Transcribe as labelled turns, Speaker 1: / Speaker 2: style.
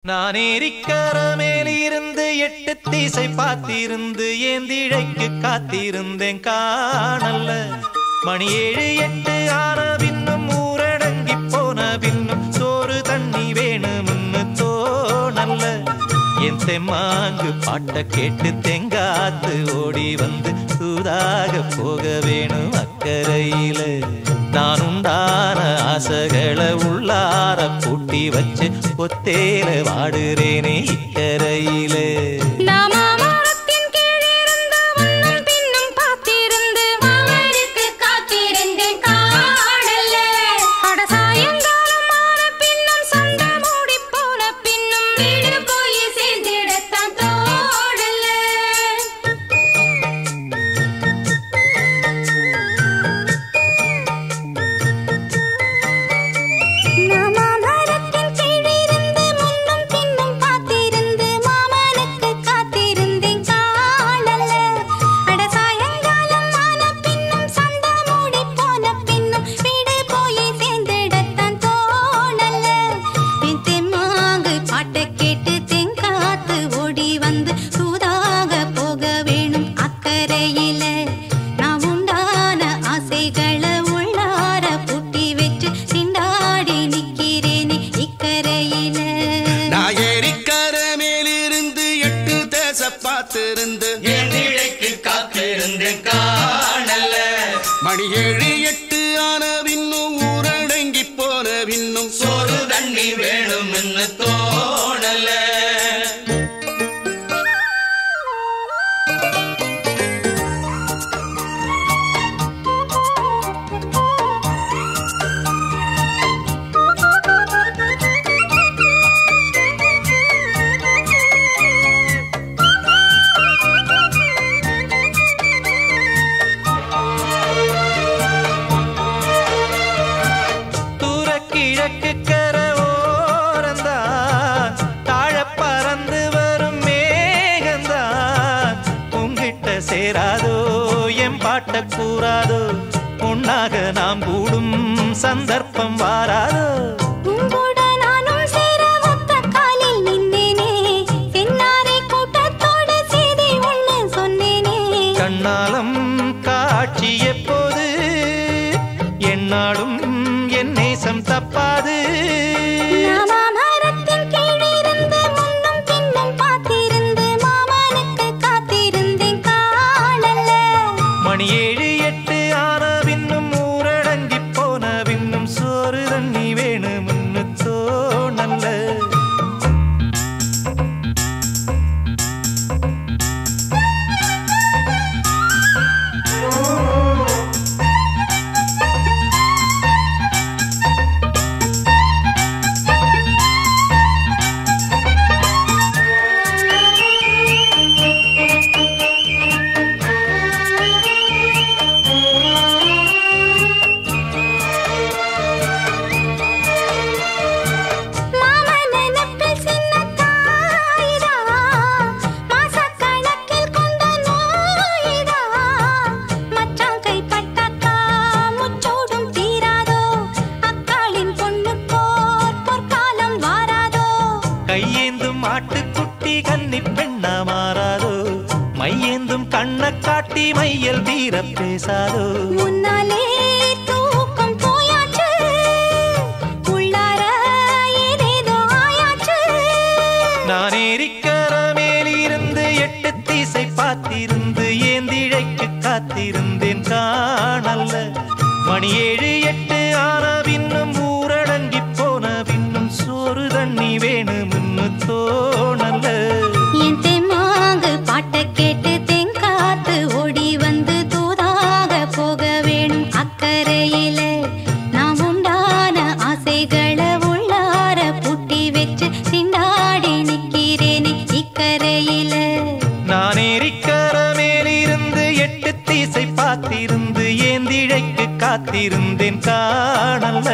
Speaker 1: நான் ஏரிக்கர மேலிருந்து 8 திசை பார்த்திருந்து ஏந்திழைக்கு காத்திருந்தேன் காணல்ல. மணி 7 8 ஆன பின்னும் ஊரடங்கி போன பின்னும் சோறு தண்ணி வேணும்னு தோணல்ல. என் தெம்மாங்கு பாட்ட கேட்டு தெங்காத்து ஓடி வந்து தூதாக போக வேணும் அக்கறையில. நான் உண்டான ஆசைகளை உள்ளார பூட்டி வச்சு ஒத்தேல வாடுறேனே இக்கரையில.
Speaker 2: மணி 7 8 ஆன பின்னும் ஊரடங்கி போன பின்னும் சோறு தண்ணி வேணும்னு தோணல.
Speaker 1: கிழக்கு கர ஓரந்தான் தாழ பறந்து வரும் மேகந்தான் உங்கிட்ட சேராதோ என் பாட்ட கூறாதோ உன்னாக நாம் கூடும் சந்தர்ப்பம் வாராதோ. கண்ணாலம் காட்சி எப்போது என்னாலும் என் நேசம் தப்பாது. மணி 7 8 ஆன பின்னும் ஊரடங்கி போன பின்னும் சோறு தண்ணி வேணும்னு தோணல்ல. கையேந்தும் ஆட்டுக்குட்டி கன்னி பெண்ணா மாறாதோ மையேந்தும் கண்ண காட்டி மையல் தீர பேசாதோ.
Speaker 3: முன்னாலே தூக்கம் போயாச்சு உள்ளார ஏதேதோ ஆயாச்சு.
Speaker 1: நான் ஏரிக்கர மேலிருந்து 8 திசை பார்த்திருந்து ஏந்திழைக்கு காத்திருந்தேன் காணல்ல. மணி 7 8 ஆன பின்னும் ஊரடங்கி போன பின்னும் சோறு தண்ணி வேணும்னு தோணல்ல.
Speaker 3: என் தெம்மாங்கு பாட்ட கேட்டு தெங்காத்து ஓடி வந்து தூதாக போக வேணும் அக்கறையில. நாம் உண்டான ஆசைகளை உள்ளார பூட்டி வச்சு திண்டாடி நிக்கிறேனே இக்கரையில.
Speaker 1: நான் ஏரிக்கர மேலிருந்து 8 திசை பார்த்திருந்து ஏந்திழைக்கு காத்திருந்தேன் காணல்ல.